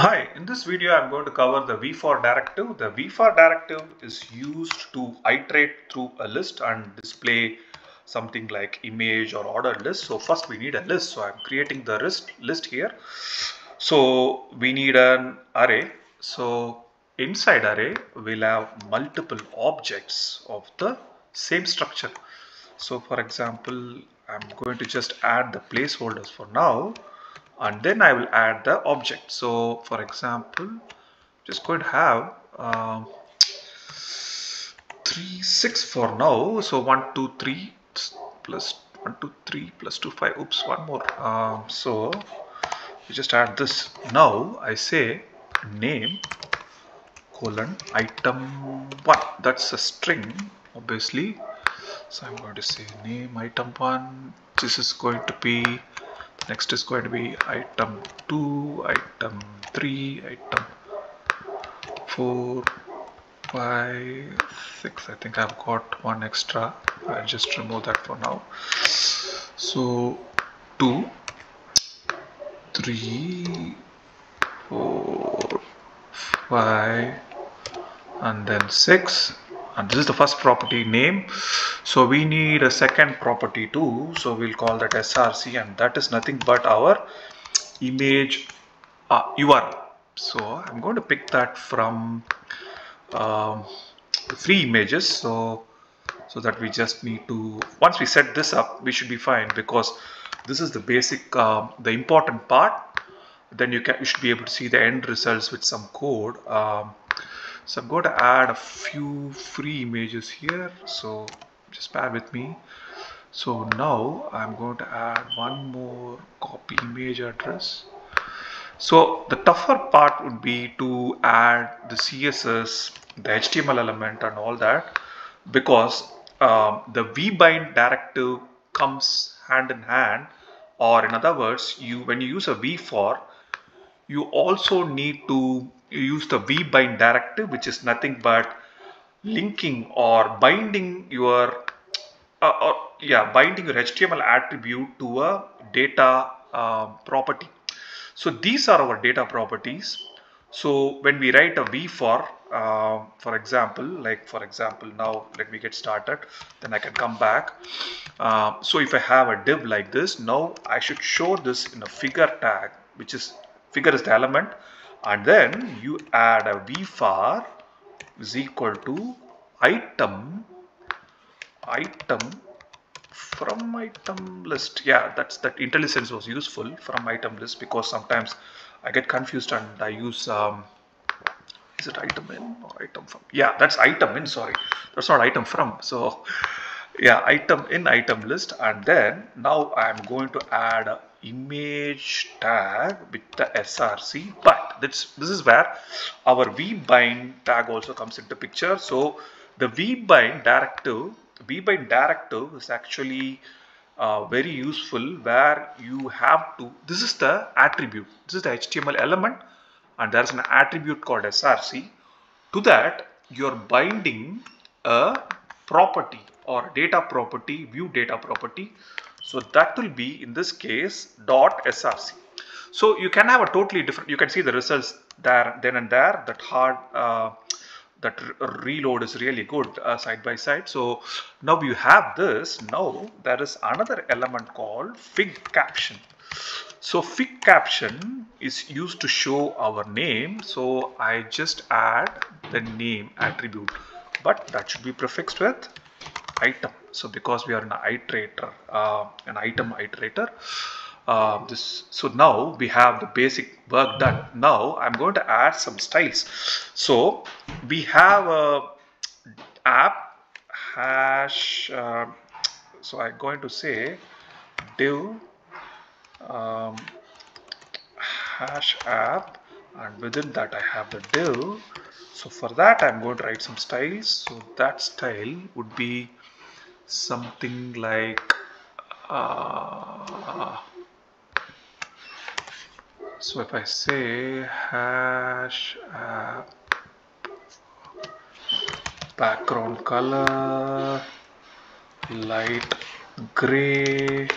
Hi, in this video I'm going to cover the v-for directive. The v-for directive is used to iterate through a list and display something like image or ordered list. So first we need a list. So I'm creating the list here. So we need an array. So inside array we'll have multiple objects of the same structure. So for example, I'm going to just add the placeholders for now, and then I will add the object. So for example, just going to have 3 6 for now. So 1 2 3 plus 1 2 3 plus 2 5. Oops, one more. So you just add this. Now I say name colon item 1. That's a string obviously. So I'm going to say name item 1. This is going to be, next is going to be item 2, item 3, item 4, 5, 6. I think I've got one extra. I'll just remove that for now. So 2, 3, 4, 5, and then 6. And this is the first property, name. So we need a second property too. So we'll call that src, and that is nothing but our image URL. So I'm going to pick that from three images. So that we just need to, once we set this up, we should be fine, because this is the basic, the important part. Then you should be able to see the end results with some code. So I'm going to add a few free images here, so just bear with me. So now I'm going to add one more copy image address. So the tougher part would be to add the CSS, the HTML element and all that, because the vbind directive comes hand in hand, or in other words, when you use a v-for, you also need to use the vbind directive, which is nothing but linking or binding your binding your HTML attribute to a data property. So these are our data properties. So when we write a v-for, for example, now let me get started, then I can come back. So if I have a div like this, now I should show this in a figure tag, which is, figure is the element, and then you add a v-for is equal to item from item list. Yeah, that IntelliSense was useful, from item list, because sometimes I get confused and I use is it item in or item from? Yeah, that's item in, sorry, that's not item from. So yeah, item in item list, and then now I'm going to add a image tag with the src, but this is where our vbind tag also comes into picture. So the vbind directive is actually very useful, where you have to, this is the attribute, this is the HTML element, and there's an attribute called src. To that you're binding a property or data property, view data property. So that will be, in this case, dot src. So you can have a totally different, you can see the results there, then and there. That hard that reload is really good side by side. So now you have this. Now there is another element called fig caption. So fig caption is used to show our name. So I just add the name attribute, but that should be prefixed with item. So because we are an iterator, an item iterator, so now we have the basic work done. Now I'm going to add some styles. So we have a app hash. So I'm going to say div hash app, and within that I have the div. So for that I'm going to write some styles. So that style would be something like so if I say hash app background color light gray,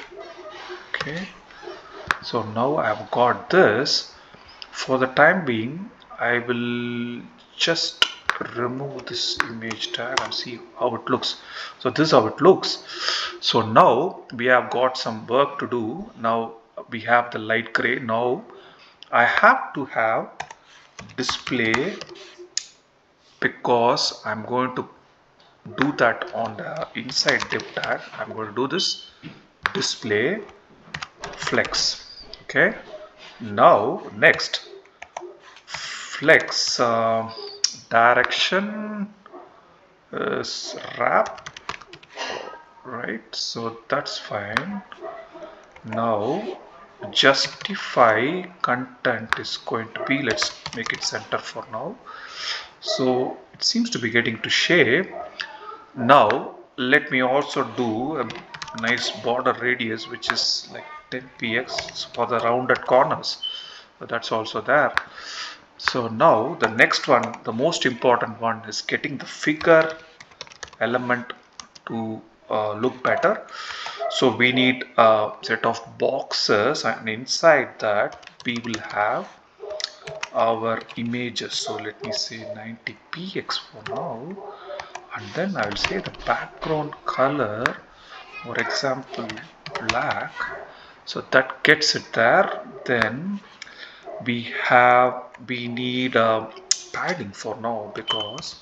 okay. So now I've got this. For the time being, I will just remove this image tag and see how it looks. So this is how it looks. So now we have got some work to do. Now we have the light gray. Now I have to have display, because I'm going to do that on the inside div tag. I'm going to do this display flex. Okay. Now next, flex direction is wrap, right? So that's fine. Now justify content is going to be, let's make it center for now. So it seems to be getting to shape. Now let me also do a nice border radius, which is like 10 px for the rounded corners. So that's also there. So now the next one, the most important one, is getting the figure element to look better. So we need a set of boxes, and inside that we will have our images. So let me say 90px for now, and then I will say the background color, for example black. So that gets it there. Then we need padding for now, because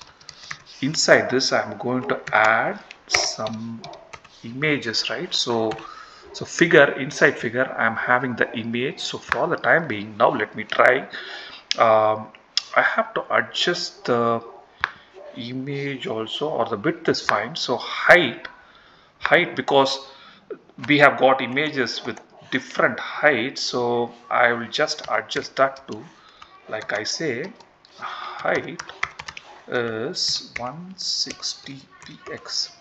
inside this I'm going to add some images, right? So figure, inside figure I'm having the image. So for the time being, now let me try. I have to adjust the image also, or the width is fine. So height, because we have got images with different heights, so I will just adjust that to, like I say, height is 160px.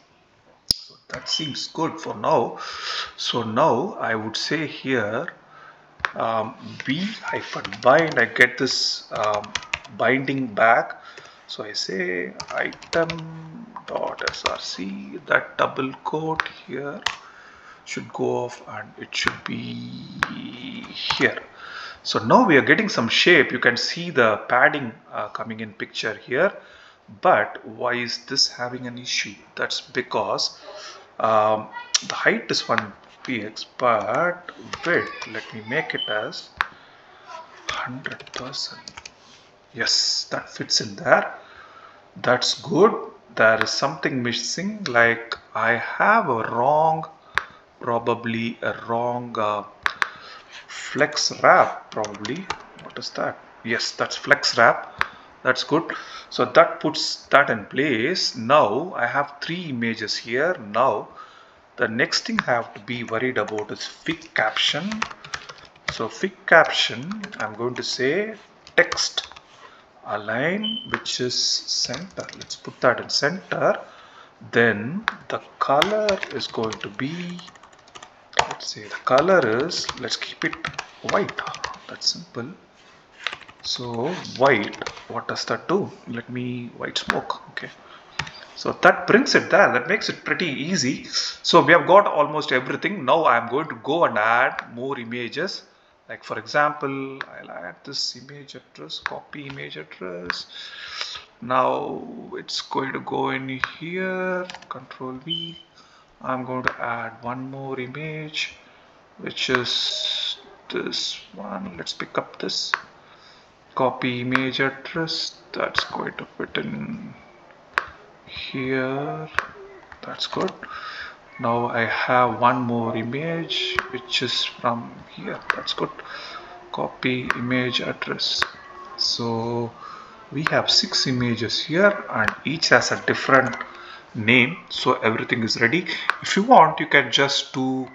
So that seems good for now. So now I would say here b hyphen bind. I get this binding back. So I say item dot src, that double quote here should go off, and it should be here. So now we are getting some shape. You can see the padding coming in picture here. But why is this having an issue? That's because the height is 1px, but width, let me make it as 100%. Yes, that fits in there. That's good. There is something missing, like I have a wrong, probably a wrong flex wrap, probably. What is that? Yes, that's flex wrap. That's good. So that puts that in place. Now I have 3 images here. Now the next thing I have to be worried about is fig caption. So fig caption, I'm going to say text align, which is center. Let's put that in center. Then the color is going to be, let's say the color is, let's keep it white. That's simple. So white, what does that do? Let me white smoke. Okay. So that brings it there. That makes it pretty easy. So we have got almost everything. Now I am going to go and add more images. Like for example, I'll add this image address, copy image address. Now it's going to go in here, Control V. I'm going to add one more image, which is this one. Let's pick up this, copy image address. That's going to fit in here. That's good. Now I have one more image, which is from here. That's good. Copy image address. So we have 6 images here, and each has a different name. So everything is ready. If you want, you can just do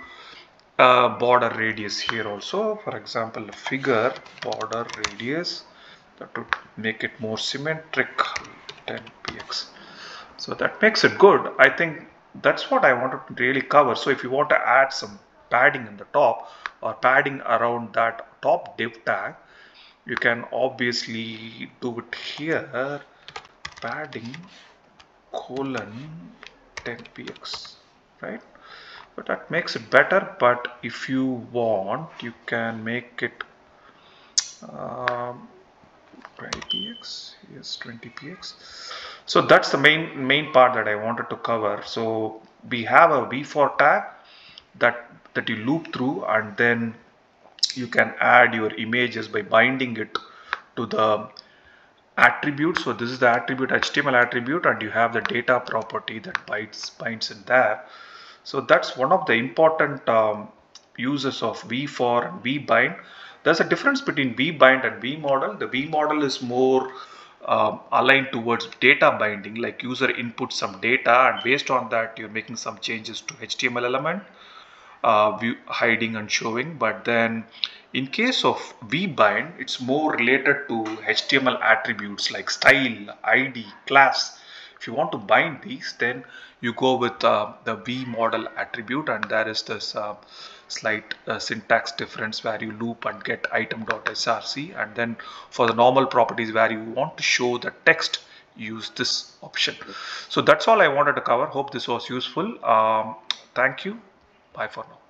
a border radius here also. For example, figure border radius, that would make it more symmetric, 10px. So that makes it good. I think that's what I wanted to really cover. So if you want to add some padding in the top, or padding around that top div tag, you can obviously do it here, padding colon 10px, right? But that makes it better. But if you want, you can make it 20px, yes, 20px. So that's the main part that I wanted to cover. So we have a v4 tag that you loop through, and then you can add your images by binding it to the attribute. So this is the attribute, HTML attribute, and you have the data property that binds in there. So that's one of the important uses of v4 and vbind. There's a difference between vbind and vmodel. The vmodel is more aligned towards data binding, like user inputs some data, and based on that you're making some changes to HTML element, view hiding and showing. But then in case of vbind, it's more related to HTML attributes like style, ID, class. If you want to bind these, then you go with the vmodel attribute, and there is this slight syntax difference where you loop and get item.src, and then for the normal properties where you want to show the text, use this option. So that's all I wanted to cover. Hope this was useful. Thank you. Bye for now.